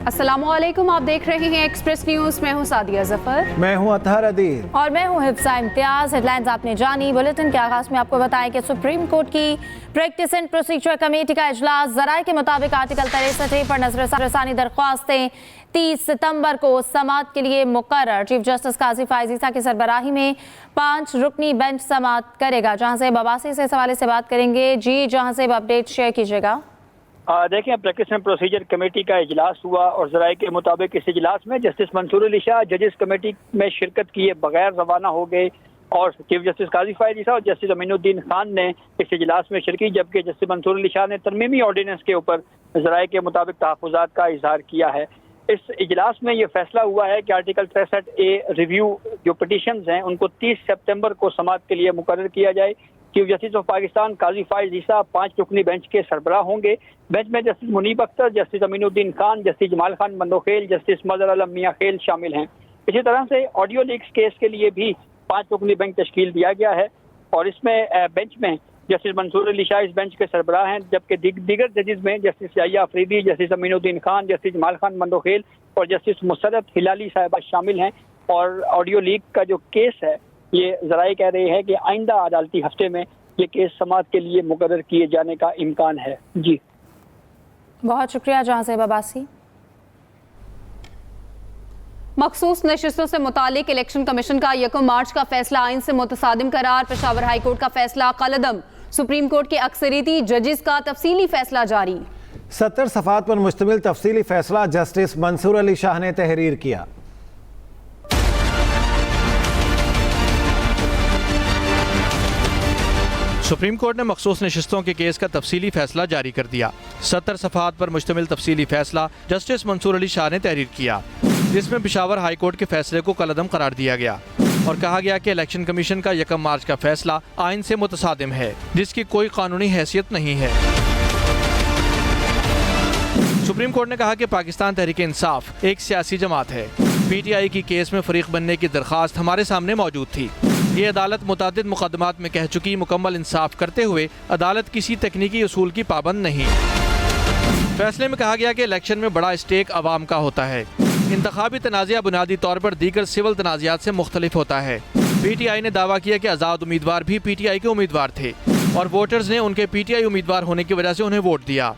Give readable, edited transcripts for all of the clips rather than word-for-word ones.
अस्सलामुअलैकुम, आप देख रहे हैं एक्सप्रेस न्यूज। मैं हूं सादिया जफर। मैं हूं अतहर अदील और मैं हूं हिफ्सा इम्तियाज। हेडलाइंस आपने जानी। बुलेटिन के आगाज में आपको बताएं कि सुप्रीम कोर्ट की प्रैक्टिस एंड प्रोसीजर कमेटी का इजलास जराये के मुताबिक आर्टिकल 63 पर नजरसानी दरख्वास्तें 30 सितंबर को समाअत के लिए मुकर्रर। चीफ जस्टिस काजी फायज ईसा की सरबराही में 5 रुकनी बेंच समाअत करेगा। जहां से अब्बासी से इस हवाले से बात करेंगे। जी जहां से अपडेट शेयर कीजिएगा। देखें, प्रैक्टिस एंड प्रोसीजर कमेटी का इजलास हुआ और जराये के मुताबिक इस इजलास में जस्टिस मंसूर अली शाह जजेस कमेटी में शिरकत किए बगैर रवाना हो गए और चीफ जस्टिस काजी फायज ईसा और जस्टिस अमीनुद्दीन खान ने इस इजलास में शिरकत, जबकि जस्टिस मंसूर अली शाह ने तरमीमी ऑर्डिनेंस के ऊपर जराये के मुताबिक तहफ़्फ़ुज़ात का इजहार किया है। इस इजलास में ये फैसला हुआ है कि आर्टिकल 63A रिव्यू जो पिटीशंस हैं उनको 30 सितंबर को समाअत के लिए मुकर्रर किया जाए। Chief Justice of Pakistan Qazi Faez Isa 5 रुकनी बेंच के सरबराह होंगे। बेंच में Justice Munib Akhtar, Justice Aminuddin Khan, justice Jamal Khan Mandokhel, Justice Mazhar Alam Miankhel शामिल हैं। इसी तरह से ऑडियो लीक्स केस के लिए भी 5 रुकनी बेंच तश्कील दिया गया है और इसमें बेंच में जस्टिस मंसूर अली शाह इस बेंच के सरबराह हैं, जबकि दीगर जजेस में justice Yahya Afridi, justice Aminuddin Khan, justice Jamal Khan Mandokhail और जस्टिस मुसरत हिलाली साहिबा शामिल हैं। और ऑडियो लीक का जो केस है ये जराये कह रहे हैं कि आइंदा अदालती हफ्ते में ये केस समाअत के लिए मुकर्रर किए जाने का इम्कान है। जी बहुत शुक्रिया जहां से अब्बासी। मखसूस नशिस्तों से मुतालिक इलेक्शन कमीशन का 1 मार्च का फैसला आइन से मुतसादिम करार। पेशावर हाई कोर्ट का फैसला कलअदम। सुप्रीम कोर्ट के अक्सरियती जजेस का तफसीली फैसला जारी। 70 सफ़ात पर मुश्तमिल तफसीली फैसला जस्टिस मंसूर अली शाह ने तहरीर किया। सुप्रीम कोर्ट ने मखसूस नशिस्तों के केस का तफसीली फैसला जारी कर दिया। 70 सफ़ात पर मुश्तमिल तफसीली फैसला जस्टिस मंसूर अली शाह ने तहरीर किया, जिसमें पेशावर हाई कोर्ट के फैसले को कलअदम करार दिया गया और कहा गया कि इलेक्शन कमीशन का 1 मार्च का फैसला आइन से मुतसादिम है, जिसकी कोई कानूनी हैसियत नहीं है। सुप्रीम कोर्ट ने कहा कि पाकिस्तान तहरीक इंसाफ एक सियासी जमात है। PTI की केस में फरीक बनने की दरख्वास्त हमारे सामने मौजूद थी। ये अदालत मुतादिद मुकदमात में कह चुकी, मुकम्मल इंसाफ करते हुए अदालत किसी तकनीकी उसूल की पाबंद नहीं। फैसले में कहा गया कि इलेक्शन में बड़ा स्टेक अवाम का होता है। इंतखाबी तनाज़ा बुनियादी तौर पर दीगर सिविल तनाज़ात से मुख्तलिफ होता है। PTI ने दावा किया कि आज़ाद उम्मीदवार भी PTI के उम्मीदवार थे और वोटर्स ने उनके PTI उम्मीदवार होने की वजह से उन्हें वोट दिया।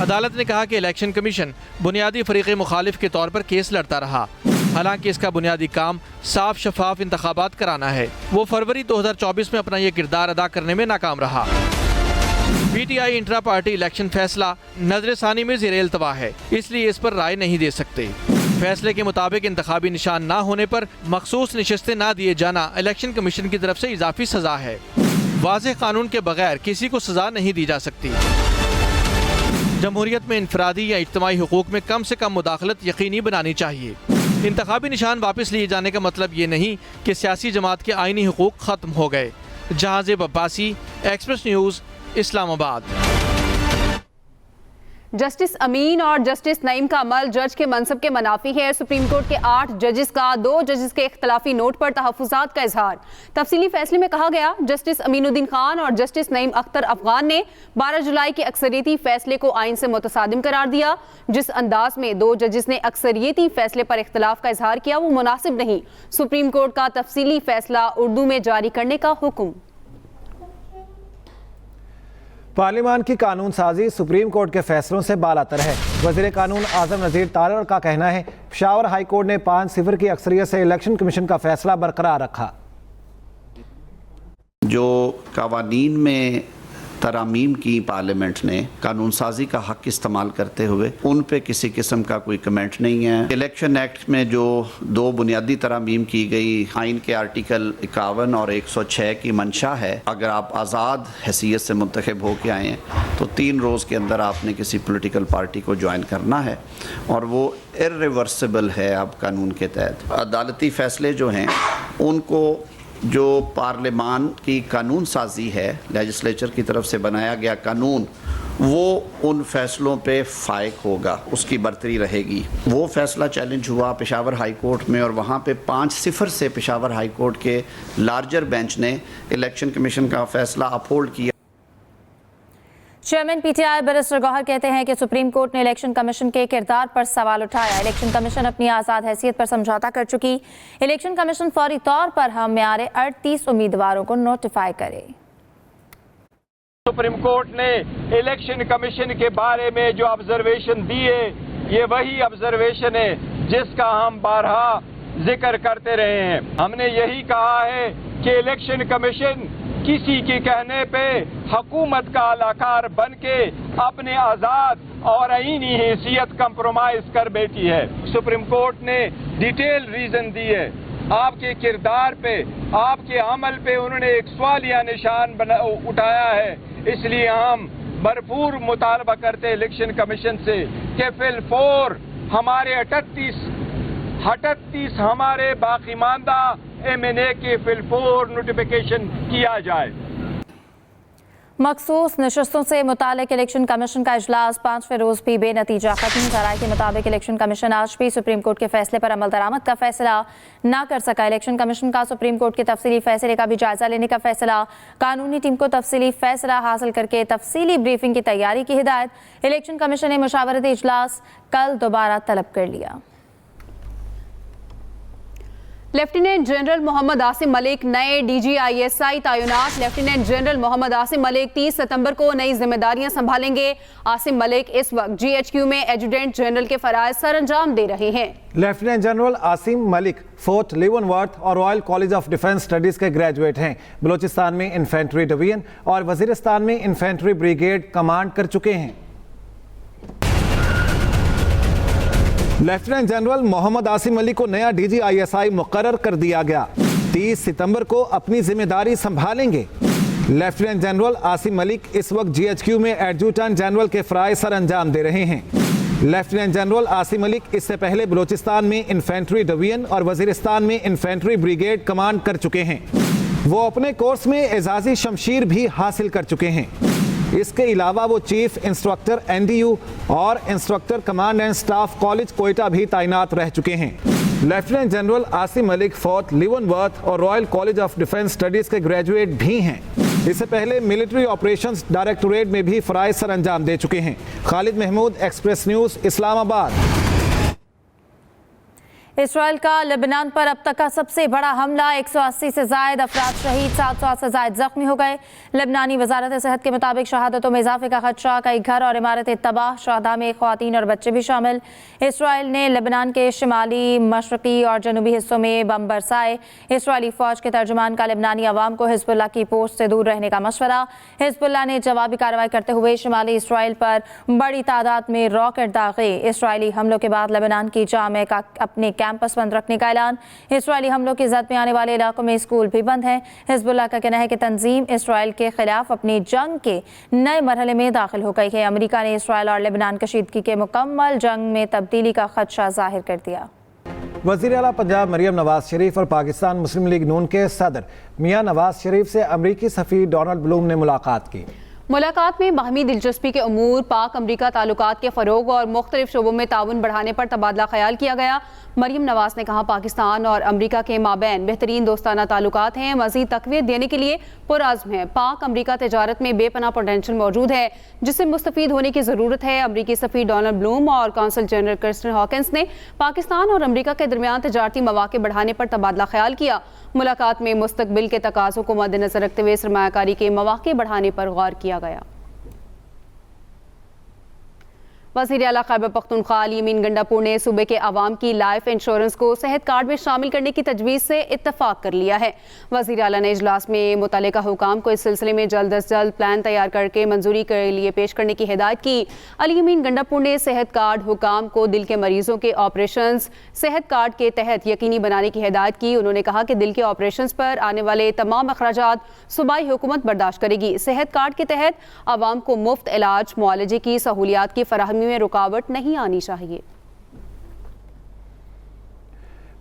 अदालत ने कहा कि इलेक्शन कमीशन बुनियादी फरीक़े मुखालिफ के तौर पर केस लड़ता रहा, हालांकि इसका बुनियादी काम साफ शफाफ इंतखाबात कराना है। वो फरवरी 2024 में अपना ये किरदार अदा करने में नाकाम रहा। PTI इंट्रा पार्टी इलेक्शन फैसला नजरसानी में ज़ेर इल्तवा है, इसलिए इस पर राय नहीं दे सकते। फैसले के मुताबिक इंतखाबी निशान ना होने पर मखसूस नशिस्तें ना दिए जाना इलेक्शन कमीशन की तरफ से इजाफी सजा है। वाज़ेह कानून के बगैर किसी को सजा नहीं दी जा सकती। जमहूरियत में इनफरादी या इज्तिमाई हुकूक में कम से कम मुदाखलत यकीनी बनानी चाहिए। इंतखाबी निशान वापस लिए जाने का मतलब ये नहीं कि सियासी जमात के आइनी हुकूक ख़त्म हो गए। Jahan Abbasi, Express News, Islamabad. Justice Amin और जस्टिस नईम का अमल जज के मनसब के मनाफी है। सुप्रीम कोर्ट के 8 जजेस का 2 जजेस के इख्तलाफी नोट पर तहफ़्फ़ुज़ात का इजहार। तफसीली फैसले में कहा गया, जस्टिस अमीनुद्दीन खान और जस्टिस नईम अख्तर अफगान ने 12 जुलाई के अक्सरियती फैसले को आइन से मुतसादिम करार दिया। जिस अंदाज में 2 जजेस ने अक्सरियती फैसले पर इख्तलाफ का इजहार किया वो मुनासिब नहीं। सुप्रीम कोर्ट का तफसीली फैसला उर्दू में जारी करने का हुक्म। पार्लियामान की कानून साजी सुप्रीम कोर्ट के फैसलों से बालातर है। वज़ीर कानून आज़म नज़ीर तारड़ का कहना है, पेशावर हाई कोर्ट ने 5-0 की अक्सरियत से इलेक्शन कमीशन का फैसला बरकरार रखा। जो कवानीन में तरामीम की पार्लियामेंट ने कानून साजी का हक इस्तेमाल करते हुए उन पे किसी किस्म का कोई कमेंट नहीं है। इलेक्शन एक्ट में जो 2 बुनियादी तरामीम की गई, आइन के आर्टिकल 51 और 106 की मंशा है, अगर आप आज़ाद हैसियत से मुंतखब हो के आए हैं तो 3 रोज़ के अंदर आपने किसी पॉलिटिकल पार्टी को ज्वाइन करना है और वो इर्रिवर्सिबल है। अब कानून के तहत अदालती फ़ैसले जो हैं उनको जो पार्लियामान की कानून साजी है, लेजिस्लेचर की तरफ से बनाया गया कानून, वो उन फैसलों पे फायक होगा, उसकी बरतरी रहेगी। वो फैसला चैलेंज हुआ पेशावर हाई कोर्ट में और वहाँ पे 5-0 से पेशावर हाई कोर्ट के लार्जर बेंच ने इलेक्शन कमीशन का फैसला अपहोल्ड किया। चेयरमैन पीटीआई बैरिस्टर गौहर कहते हैं कि सुप्रीम कोर्ट ने इलेक्शन कमीशन के किरदार पर सवाल उठाया। इलेक्शन कमीशन अपनी आज़ाद हैसियत पर समझौता कर चुकी। इलेक्शन कमीशन फौरी तौर पर हम म्यारे 38 उम्मीदवारों को नोटिफाई करे। सुप्रीम कोर्ट ने इलेक्शन कमीशन के बारे में जो ऑब्जर्वेशन दी है, ये वही ऑब्जर्वेशन है जिसका हम बारहा जिक्र करते रहे हैं। हमने यही कहा है कि इलेक्शन कमीशन किसी के कहने पे हुकूमत का अलाकार बन के अपने आज़ाद और आईनी हैसियत कंप्रोमाइज कर बैठी है। सुप्रीम कोर्ट ने डिटेल रीजन दी है। आपके किरदार पे, आपके अमल पे उन्होंने एक सवालिया निशान उठाया है। इसलिए हम भरपूर मुतालबा करते हैं इलेक्शन कमीशन से कि फिलफौर हमारे 38 हमारे बाकी मानदा MNA के फिलफौर नोटिफिकेशन किया जाए। मखसूस नशस्तों से मुतालिक इलेक्शन कमीशन का इजलास 5वें रोज भी बेनतीजा खत्म। ज़राए के मुताबिक इलेक्शन कमीशन आज भी सुप्रीम कोर्ट के फैसले पर अमल दरामद का फैसला ना कर सका। इलेक्शन कमीशन का सुप्रीम कोर्ट के तफसीली फैसले का भी जायजा लेने का फैसला। कानूनी टीम को तफसीली फैसला हासिल करके तफसीली ब्रीफिंग की तैयारी की हिदायत। इलेक्शन कमीशन ने मुशावरती इजलास कल दोबारा तलब कर लिया। लेफ्टिनेंट जनरल मोहम्मद आसिम मलिक नए DGISI तैनात। लेफ्टिनेंट जनरल मोहम्मद आसिम मलिक 30 सितंबर को नई जिम्मेदारियां संभालेंगे। आसिम मलिक इस वक्त GHQ में एजुडेंट जनरल के फराइज सर अंजाम दे रहे हैं। Lieutenant General Asim Malik Fort Leavenworth और Royal College of Defence Studies के ग्रेजुएट हैं। बलूचिस्तान में इन्फेंट्री डिवीजन और वजीरिस्तान में इन्फेंट्री ब्रिगेड कमांड कर चुके हैं। लेफ्टिनेंट जनरल मोहम्मद आसिम मलिक को नया DGISI मुकर्रर कर दिया गया। 30 सितंबर को अपनी जिम्मेदारी संभालेंगे। लेफ्टिनेंट जनरल आसिम मलिक इस वक्त GHQ में एडजुटेंट जनरल के फराइज सर अंजाम दे रहे हैं। लेफ्टिनेंट जनरल आसिम मलिक इससे पहले बलूचिस्तान में इन्फेंट्री डिवीजन और वजीरिस्तान में इन्फेंट्री ब्रिगेड कमांड कर चुके हैं। वो अपने कोर्स में एजाजी शमशीर भी हासिल कर चुके हैं। इसके अलावा वो चीफ इंस्ट्रक्टर NDU और instructor Command and Staff College Quetta भी तैनात रह चुके हैं। Lieutenant General Asim Malik Fort Leavenworth और Royal College of Defence Studies के ग्रेजुएट भी हैं। इससे पहले मिलिट्री ऑपरेशंस डायरेक्टोरेट में भी फराइज सर अंजाम दे चुके हैं। Khalid Mahmood, Express News, Islamabad. Israel का लेबनान पर अब तक का सबसे बड़ा हमला। 180 से जायद अफराद शहीद, 700 से जायद जख्मी हो गए। लेबनानी वजारत सेहत के मुताबिक शहादतों में इजाफे का खदशा, कई घर और इमारतें तबाह, शहदा में ख्वातीन और बच्चे भी शामिल। इसराइल ने लेबनान के शिमाली, मशरकी और जनूबी हिस्सों में बम बरसाए। इसराइली फौज के तर्जुमान का लेबनानी अवाम को हिजबुल्लाह की पोस्ट से दूर रहने का मशवरा। हिजबुल्लाह ने जवाबी कार्रवाई करते हुए शिमाली इसराइल पर बड़ी तादाद में रॉकेट दागे। इसराइली हमलों के बाद लेबनान की जामे का अपने कैंपस बंद रखने का ऐलान। इसराइली हमलों की जद में आने वाले इलाकों में स्कूल भी बंद हैं। हिजबुल्लाह का कहना है कि तंजीम इसराइल के खिलाफ अपनी जंग के नए मरहले में दाखिल हो गई है। अमेरिका ने इसराइल और लेबनान कशीदगी के मुकम्मल जंग में तब्दीली का खदशा जाहिर कर दिया। वज़ीर आला पंजाब मरियम नवाज शरीफ और पाकिस्तान मुस्लिम लीग नून के सदर मियां नवाज शरीफ से अमरीकी सफ़ीर डोनाल्ड ब्लूम ने मुलाकात की। मुलाकात में बाहमी दिलचस्पी के अमूर, पाक अमरीका ताल्लुकात के फ़रोग और मुख्तलिफ शोबों में ताउन बढ़ाने पर तबादला ख्याल किया गया। मरियम नवाज ने कहा, पाकिस्तान और अमरीका के माबैन बेहतरीन दोस्ताना ताल्लुकात हैं, मज़ीद तक़वियत देने के लिए पुरअज़्म है। पाक अमरीका तजारत में बेपनाह पोटेंशियल मौजूद है जिससे मुस्तफ़ीद होने की ज़रूरत है। अमरीकी सफ़ीर डोनाल्ड ब्लूम और कौंसल जनरल क्रिस्टन हॉकिंस ने पाकिस्तान और अमरीका के दरमियान तजारती मौक़े बढ़ाने पर तबादला ख्याल किया। मुलाकात में मुस्तक़बिल के तकाज़ों को मद्देनज़र रखते हुए सरमायाकारी के मौक़े बढ़ाने पर गौर किया गया। वज़ीर आला खैबर पख्तूनख्वा अली-अमीन गंडापुर ने सूबे के अवाम की लाइफ इंश्योरेंस को सेहत कार्ड में शामिल करने की तजवीज़ से इत्तफाक कर लिया है। वज़ीर आला ने इजलास में मुतल्लिका हुकाम को इस सिलसिले में जल्द अज जल्द प्लान तैयार करके मंजूरी के लिए पेश करने की हिदायत की। अली-अमीन गंडापुर ने सेहत कार्ड हुकाम को दिल के मरीजों के ऑपरेशन सेहत कार्ड के तहत यकीनी बनाने की हिदायत की। उन्होंने कहा कि दिल के ऑपरेशन पर आने वाले तमाम अखराजात सूबाई हुकूमत बर्दाश्त करेगी। सेहत कार्ड के तहत आवाम को मुफ्त इलाज, मुआलजे की सहूलियात की फराहमी में रुकावट नहीं आनी चाहिए।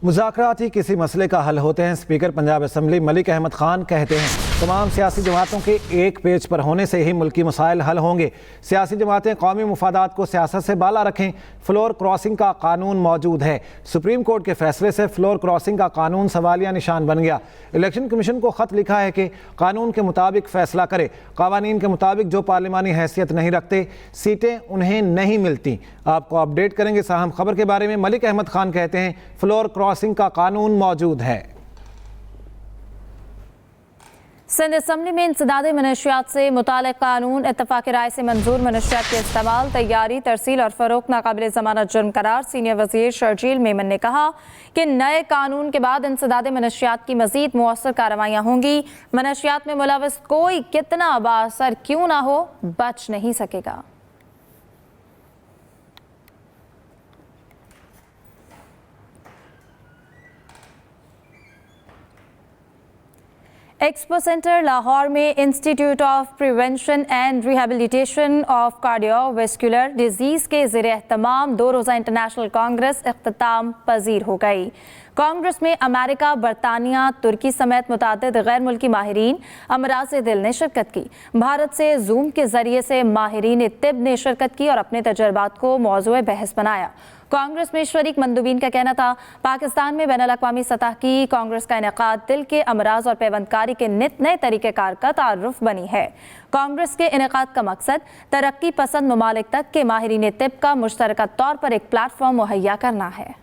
मुज़ाकरात ही किसी मसले का हल होते हैं, स्पीकर पंजाब असम्बली मलिक अहमद खान कहते हैं। तमाम सियासी जमातों के एक पेज पर होने से ही मुल्की मसाइल हल होंगे। सियासी जमातें कौमी मुफादात को सियासत से बाला रखें। फ्लोर क्रॉसिंग का कानून मौजूद है। सुप्रीम कोर्ट के फैसले से फ्लोर क्रॉसिंग का कानून सवालिया निशान बन गया। इलेक्शन कमीशन को खत लिखा है कि कानून के मुताबिक फैसला करे। कानून के मुताबिक जो पार्लिमानी हैसियत नहीं रखते, सीटें उन्हें नहीं मिलती। आपको अपडेट करेंगे साहम खबर के बारे में। मलिक अहमद खान कहते हैं फ्लोर क्रॉसिंग का कानून मौजूद है। सिंध असम्बली में इंसदादे मनशियात से मुतालिक कानून इत्तफाक़ राय से मंजूर। मनशियात के इस्तेमाल, तैयारी, तरसील और फ़रोख्त नाकाबिल ज़मानत जुर्म करार। सीनियर वज़ीर शर्जील मेमन ने कहा कि नए कानून के बाद इंसदादे मनशियात की मज़ीद मुअस्सर कार्रवाइयाँ होंगी। मनशियात में मुलविस कोई कितना बाअसर क्यों ना हो, बच नहीं सकेगा। एक्सपो सेंटर लाहौर में institute of prevention and rehabilitation of cardiovascular disease के ज़रिए एहतमाम 2 रोज़ा इंटरनेशनल कांग्रेस इख्तिताम पजीर हो गई। कांग्रेस में अमेरिका, बरतानिया, तुर्की समेत मुतादिद गैर मुल्की माहिरीन अमराज दिल ने शिरकत की। भारत से जूम के ज़रिए से माहिरीन तिब ने शिरकत की और अपने तजर्बात को मौज़ूए बहस बनाया। कांग्रेस में शरीक मंदूबीन का कहना था पाकिस्तान में बैनुल अक़वामी सतह की कांग्रेस का इनेकाद दिल के अमराज और पैबंदकारी के नित नए तरीक़ेकार का तारुफ बनी है। कांग्रेस के इनेकाद का मकसद तरक्की पसंद ममालिक तक के माहिरीन तिब का मुश्तरका तौर पर एक प्लेटफॉर्म मुहैया करना है।